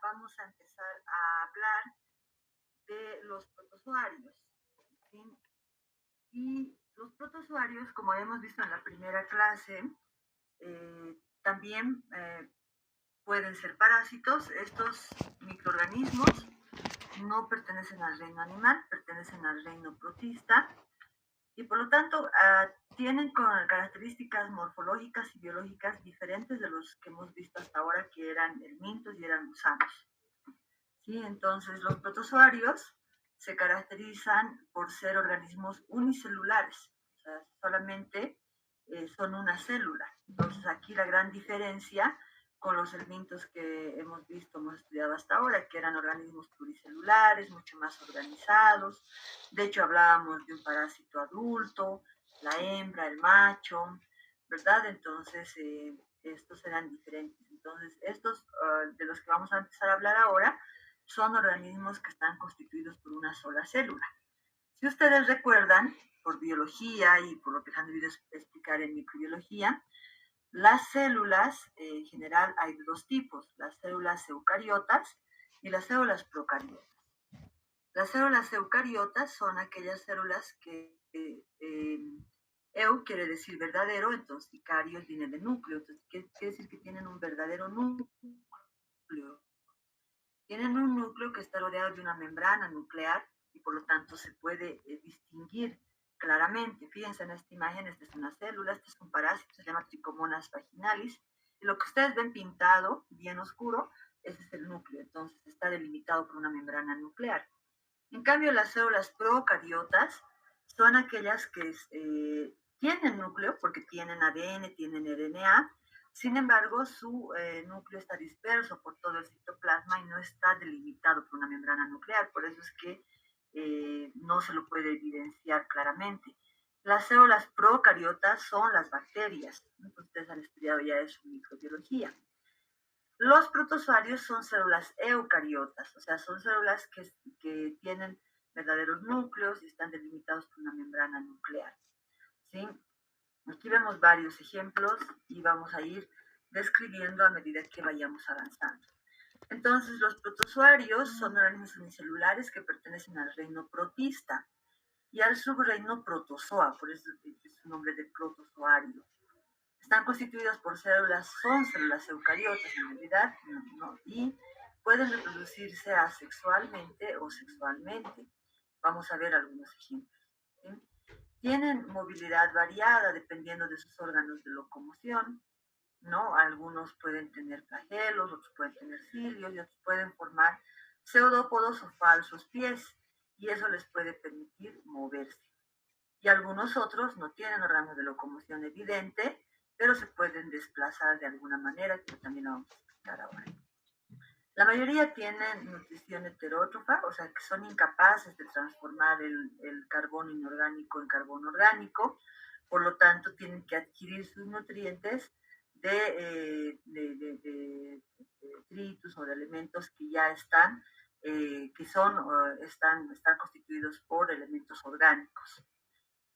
vamos a empezar a hablar de los protozoarios, ¿sí? Y los protozoarios, como hemos visto en la primera clase, también pueden ser parásitos. Estos microorganismos no pertenecen al reino animal, pertenecen al reino protista y por lo tanto tienen características morfológicas y biológicas diferentes de los que hemos visto hasta ahora, que eran helmintos y eran gusanos. ¿Sí? Entonces, los protozoarios se caracterizan por ser organismos unicelulares, o sea, solamente son una célula. Entonces, aquí la gran diferencia con los helmintos que hemos visto, hemos estudiado hasta ahora, que eran organismos pluricelulares, mucho más organizados. De hecho, hablábamos de un parásito adulto, la hembra, el macho, ¿verdad? Entonces, estos eran diferentes. Entonces, estos de los que vamos a empezar a hablar ahora son organismos que están constituidos por una sola célula. Si ustedes recuerdan, por biología y por lo que han debido explicar en microbiología, las células en general hay de dos tipos, las células eucariotas y las células procariotas. Las células eucariotas son aquellas células que eu quiere decir verdadero, entonces icarios viene de núcleo, entonces quiere decir que tienen un verdadero núcleo. Tienen un núcleo que está rodeado de una membrana nuclear y por lo tanto se puede distinguir claramente. Fíjense en esta imagen, esta es una célula, este es un parásito, se llama Trichomonas vaginalis. Y lo que ustedes ven pintado, bien oscuro, ese es el núcleo, entonces está delimitado por una membrana nuclear. En cambio, las células procariotas son aquellas que tienen núcleo porque tienen ADN, tienen RNA. Sin embargo, su núcleo está disperso por todo el citoplasma y no está delimitado por una membrana nuclear. Por eso es que no se lo puede evidenciar claramente. Las células procariotas son las bacterias. Ustedes han estudiado ya eso en microbiología. Los protozoarios son células eucariotas, o sea, son células que tienen verdaderos núcleos y están delimitados por una membrana nuclear. ¿Sí? Aquí vemos varios ejemplos y vamos a ir describiendo a medida que vayamos avanzando. Entonces, los protozoarios son organismos unicelulares que pertenecen al reino protista y al subreino protozoa, por eso es su nombre de protozoario. Están constituidas por células, son células eucariotas en realidad, ¿no? Y pueden reproducirse asexualmente o sexualmente. Vamos a ver algunos ejemplos. ¿Sí? Tienen movilidad variada dependiendo de sus órganos de locomoción, ¿no? Algunos pueden tener flagelos, otros pueden tener cilios y otros pueden formar pseudópodos o falsos pies y eso les puede permitir moverse. Y algunos otros no tienen órganos de locomoción evidente, pero se pueden desplazar de alguna manera, que también lo vamos a explicar ahora. La mayoría tienen nutrición heterótrofa, o sea que son incapaces de transformar el carbono inorgánico en carbono orgánico, por lo tanto tienen que adquirir sus nutrientes de detritus o de elementos que ya están, están constituidos por elementos orgánicos.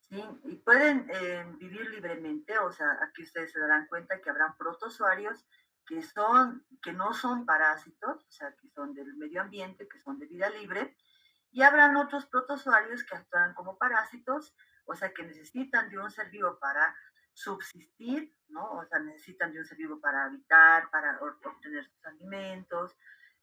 ¿Sí? Y pueden vivir libremente, o sea, aquí ustedes se darán cuenta que habrán protozoarios que no son parásitos, o sea, que son del medio ambiente, que son de vida libre, y habrán otros protozoarios que actúan como parásitos, o sea, que necesitan de un ser vivo para subsistir, ¿no? O sea, necesitan de un ser vivo para habitar, para obtener sus alimentos,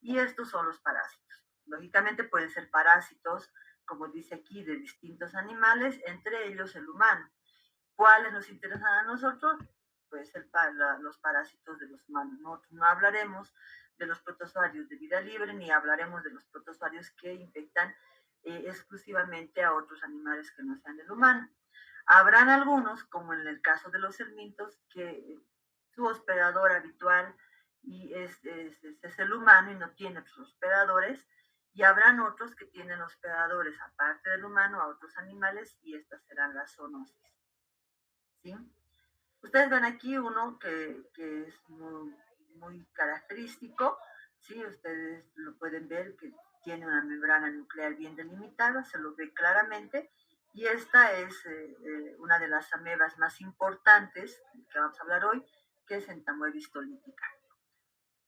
y estos son los parásitos. Lógicamente pueden ser parásitos, como dice aquí, de distintos animales, entre ellos el humano. ¿Cuáles nos interesan a nosotros? Pues los parásitos de los humanos. Nosotros no hablaremos de los protozoarios de vida libre, ni hablaremos de los protozoarios que infectan exclusivamente a otros animales que no sean del humano. Habrán algunos, como en el caso de los helmintos, que su hospedador habitual es el humano y no tiene otros hospedadores, y habrán otros que tienen hospedadores aparte del humano a otros animales y estas serán las zoonosis. ¿Sí? Ustedes ven aquí uno que es muy característico, ¿sí? Ustedes lo pueden ver que tiene una membrana nuclear bien delimitada, se lo ve claramente, y esta es una de las amebas más importantes que vamos a hablar hoy, que es Entamoeba histolítica.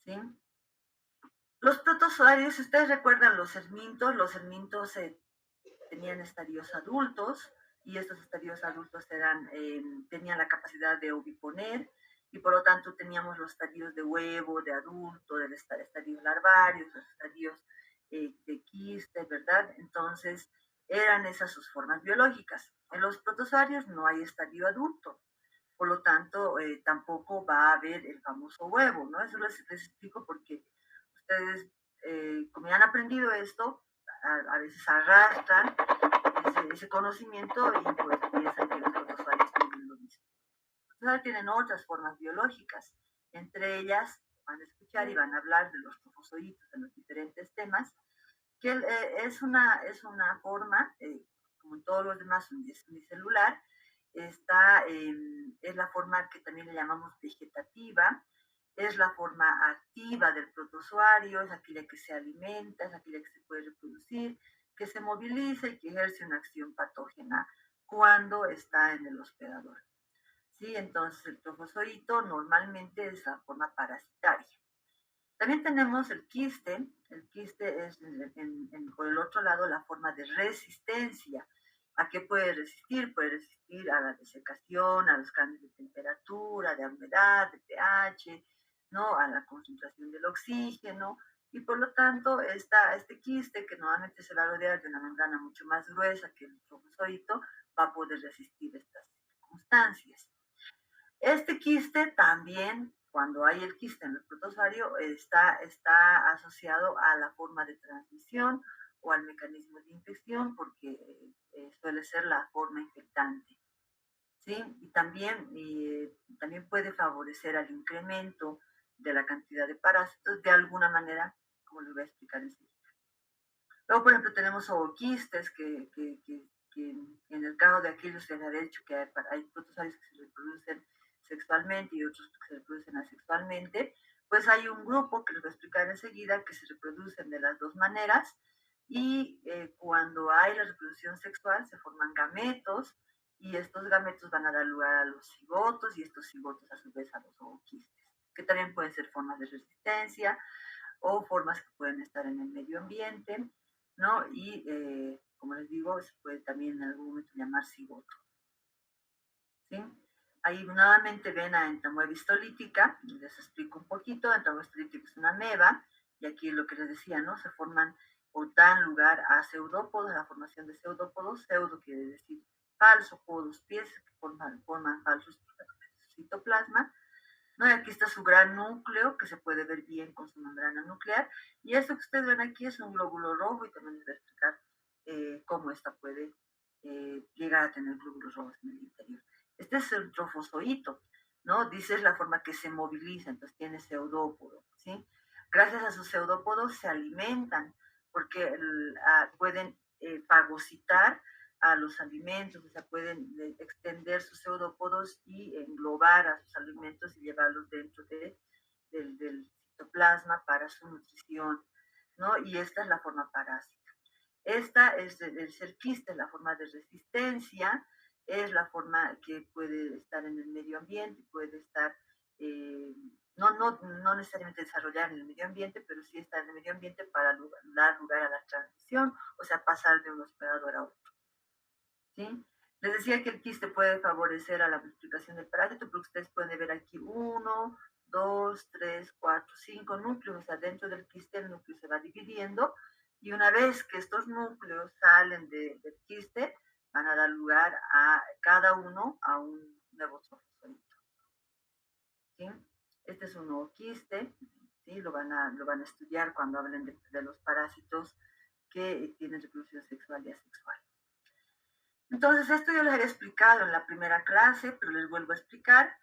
¿Sí? Los protozoarios, si ustedes recuerdan los sermintos tenían estadios adultos y estos estadios adultos tenían la capacidad de oviponer y por lo tanto teníamos los estadios de huevo, de adulto, de estadios larvarios, los estadios de quiste, ¿verdad? Entonces eran esas sus formas biológicas. En los protozoarios no hay estadio adulto, por lo tanto tampoco va a haber el famoso huevo, ¿no? Eso les explico porque ustedes, como ya han aprendido esto, a veces arrastran ese conocimiento y pues piensan que los protozoarios tienen lo mismo. Los protozoarios tienen otras formas biológicas, entre ellas van a escuchar y van a hablar de los trofozoitos en los diferentes temas, que es una forma, como en todos los demás, unicelular, es la forma que también le llamamos vegetativa, es la forma activa del protozoario, es aquella que se alimenta, es aquella que se puede reproducir, que se moviliza y que ejerce una acción patógena cuando está en el hospedador. ¿Sí? Entonces el trofozoito normalmente es la forma parasitaria. También tenemos el quiste. El quiste es, por el otro lado, la forma de resistencia. ¿A qué puede resistir? Puede resistir a la desecación, a los cambios de temperatura, de humedad, de pH, ¿no? A la concentración del oxígeno. Y por lo tanto, este quiste, que normalmente se va a rodear de una membrana mucho más gruesa que el trofozoito, va a poder resistir estas circunstancias. Este quiste también, cuando hay el quiste en el protozoario, está asociado a la forma de transmisión o al mecanismo de infección porque suele ser la forma infectante. ¿Sí? Y también puede favorecer al incremento de la cantidad de parásitos de alguna manera, como les voy a explicar enseguida. Luego, por ejemplo, tenemos ooquistes que en el caso de aquellos que han dicho que hay protozoarios que se reproducen sexualmente y otros que se reproducen asexualmente, pues hay un grupo que les voy a explicar enseguida que se reproducen de las dos maneras y cuando hay la reproducción sexual se forman gametos y estos gametos van a dar lugar a los cigotos y estos cigotos a su vez a los ooquistes, que también pueden ser formas de resistencia o formas que pueden estar en el medio ambiente, ¿no? Y como les digo, se puede también en algún momento llamar cigoto. ¿Sí? Ahí nuevamente ven a entamoeba les explico un poquito. Entamoeba histolítica es una ameba, y aquí lo que les decía, ¿no? Se forman o dan lugar a pseudópodos, a la formación de pseudópodos. Pseudo quiere decir falso, podos, pies, que forman falsos citoplasma. ¿No? Y aquí está su gran núcleo, que se puede ver bien con su membrana nuclear. Y esto que ustedes ven aquí es un glóbulo rojo, y también les voy a explicar cómo esta puede llegar a tener glóbulos rojos en el interior. Este es el trofozoito, ¿no? Dice es la forma que se moviliza, entonces tiene pseudópodo, ¿sí? Gracias a sus pseudópodos se alimentan, porque pueden fagocitar a los alimentos, o sea, pueden extender sus pseudópodos y englobar a sus alimentos y llevarlos dentro del citoplasma para su nutrición, ¿no? Y esta es la forma parásita. Esta es el quiste, la forma de resistencia, es la forma que puede estar en el medio ambiente, puede estar, no necesariamente desarrollar en el medio ambiente, pero sí estar en el medio ambiente para dar lugar a la transmisión, o sea, pasar de un hospedador a otro. ¿Sí? Les decía que el quiste puede favorecer a la multiplicación del parásito, porque ustedes pueden ver aquí 1, 2, 3, 4, 5 núcleos. O sea, dentro del quiste el núcleo se va dividiendo y una vez que estos núcleos salen del quiste, van a dar lugar a cada uno a un nuevo trofozoito. ¿Sí? Este es un nuevo quiste, ¿sí? Lo van a estudiar cuando hablen de los parásitos que tienen reproducción sexual y asexual. Entonces, esto yo les había explicado en la primera clase, pero les vuelvo a explicar.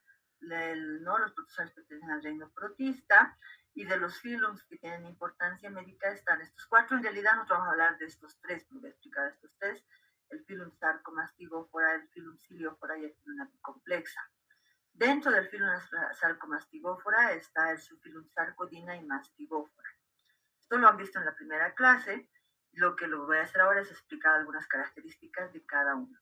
¿No? Los protozoarios pertenecen al reino protista, y de los filums que tienen importancia médica están estos cuatro. En realidad no vamos a hablar de estos tres, pero voy a explicar estos tres: el filum Sarcomastigófora, el filum Ciliófora y el filum Apicomplexa. Dentro del filum Sarcomastigófora está el subfilum Sarcodina y Mastigófora. Esto lo han visto en la primera clase. Lo que lo voy a hacer ahora es explicar algunas características de cada uno.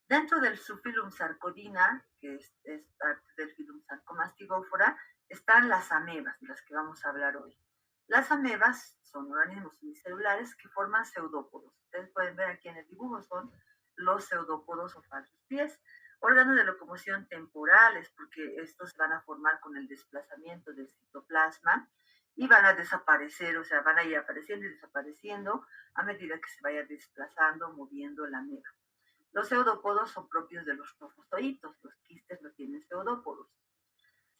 Dentro del subfilum Sarcodina, que es parte del filum Sarcomastigófora, están las amebas, de las que vamos a hablar hoy. Las amebas son organismos unicelulares que forman pseudópodos. Ustedes pueden ver aquí en el dibujo, son los pseudópodos o falsos pies. Órganos de locomoción temporales, porque estos van a formar con el desplazamiento del citoplasma y van a desaparecer, o sea, van a ir apareciendo y desapareciendo a medida que se vaya desplazando, moviendo la ameba. Los pseudópodos son propios de los trofozoitos, los quistes no tienen pseudópodos,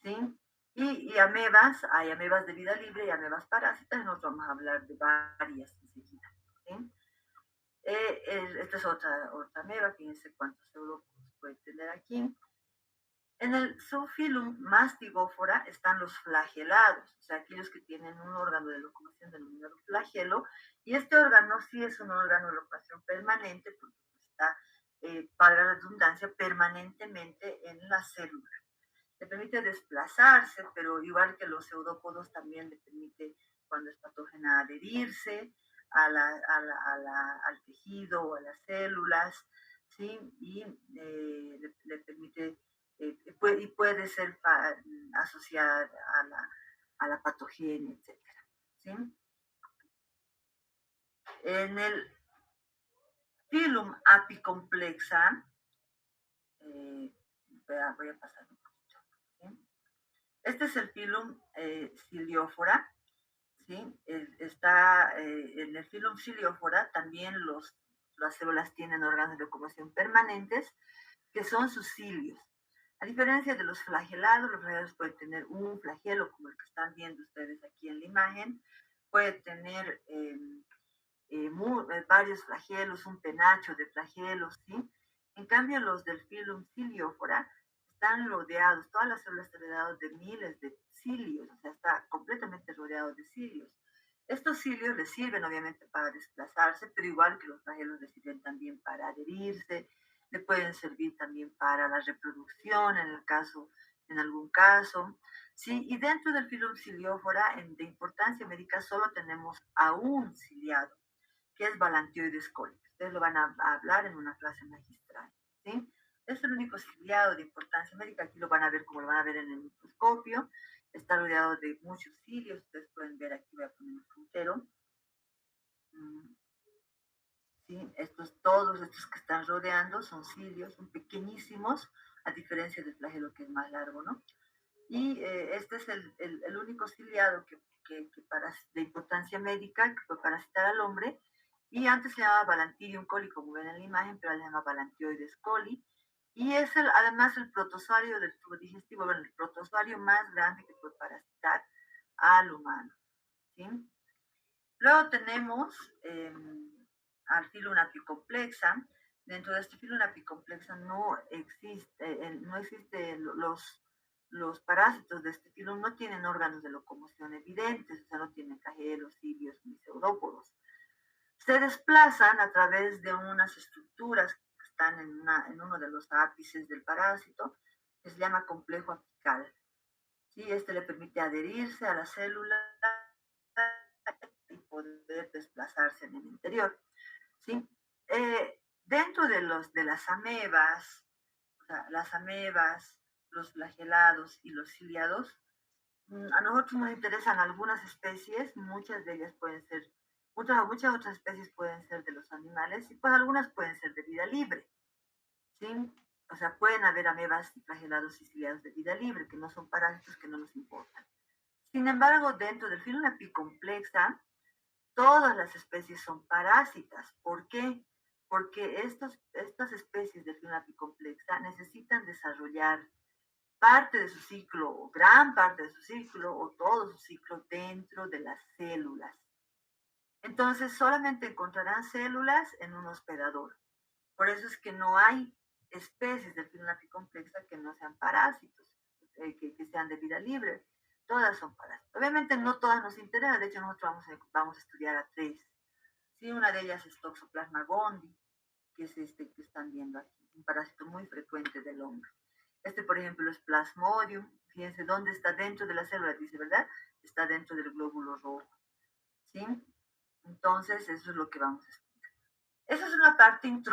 ¿sí? Y amebas, hay amebas de vida libre y amebas parásitas, y nosotros vamos a hablar de varias enseguida, ¿sí? Esta es otra ameba, fíjense cuántos pseudópodos puede tener aquí. En el subfilum Mastigófora están los flagelados, o sea, aquellos que tienen un órgano de locomoción denominado flagelo, y este órgano sí es un órgano de locomoción permanente, porque está, para la redundancia, permanentemente en la célula. Le permite desplazarse, pero igual que los pseudópodos también le permite, cuando es patógena, adherirse al tejido o a las células, ¿sí? Y le permite, puede ser asociada a la patogenia, etc. ¿Sí? En el filum apicomplexa, voy a pasar un poquito, ¿sí? Este es el filum Ciliófora, ¿sí? En el filum Ciliófora también las células tienen órganos de locomoción permanentes, que son sus cilios. A diferencia de los flagelados pueden tener un flagelo, como el que están viendo ustedes aquí en la imagen, puede tener varios flagelos, un penacho de flagelos, ¿sí? En cambio, los del filum Ciliófora están rodeados, todas las células están rodeadas de miles de cilios, o sea, está completamente rodeado de cilios. Estos cilios les sirven obviamente para desplazarse, pero igual que los flagelos les sirven también para adherirse, le pueden servir también para la reproducción en algún caso. Sí, y dentro del filum Ciliófora, de importancia médica, solo tenemos a un ciliado, que es Balantioides coli. Ustedes lo van a hablar en una clase magistral, ¿sí? Es el único ciliado de importancia médica. Aquí lo van a ver como lo van a ver en el microscopio. Está rodeado de muchos cilios. Ustedes pueden ver aquí, voy a poner un puntero. ¿Sí? Todos estos que están rodeando son cilios, son pequeñísimos, a diferencia del flagelo que es más largo, ¿no? Y este es el único ciliado de importancia médica que puede parasitar al hombre. Y antes se llamaba Balantidium coli, como ven en la imagen, pero ahora se llama Balantioides coli. Y es además el protozoario del tubo digestivo, bueno, el protozoario más grande que puede parasitar al humano, ¿sí? Luego tenemos al filum apicomplexa. Dentro de este filum apicomplexa no existe los parásitos de este filum no tienen órganos de locomoción evidentes, o sea, no tienen flagelos, cilios ni pseudópodos. Se desplazan a través de unas estructuras que están en uno de los ápices del parásito, que se llama complejo apical. ¿Sí? Este le permite adherirse a la célula y poder desplazarse en el interior. ¿Sí? Dentro de las amebas, o sea, las amebas, los flagelados y los ciliados, a nosotros nos interesan algunas especies, muchas de ellas pueden ser, muchas otras especies pueden ser de los animales y pues algunas pueden ser de vida libre, ¿sí? O sea, pueden haber amebas y flagelados y ciliados de vida libre, que no son parásitos, que no nos importan. Sin embargo, dentro del filum apicomplexa, todas las especies son parásitas. ¿Por qué? Porque estas especies de filum apicomplexa necesitan desarrollar parte de su ciclo, o gran parte de su ciclo, o todo su ciclo dentro de las células. Entonces, solamente encontrarán células en un hospedador. Por eso es que no hay especies de filum apicomplexa que no sean parásitos, que sean de vida libre. Todas son parásitos. Obviamente no todas nos interesan, de hecho nosotros vamos a estudiar a 3. Sí, una de ellas es Toxoplasma gondii, que es este que están viendo aquí, un parásito muy frecuente del hombre. Por ejemplo, es Plasmodium. Fíjense dónde está dentro de la célula, dice, ¿verdad? Está dentro del glóbulo rojo. ¿Sí? Entonces, eso es lo que vamos a estudiar. Esa es una parte introductoria.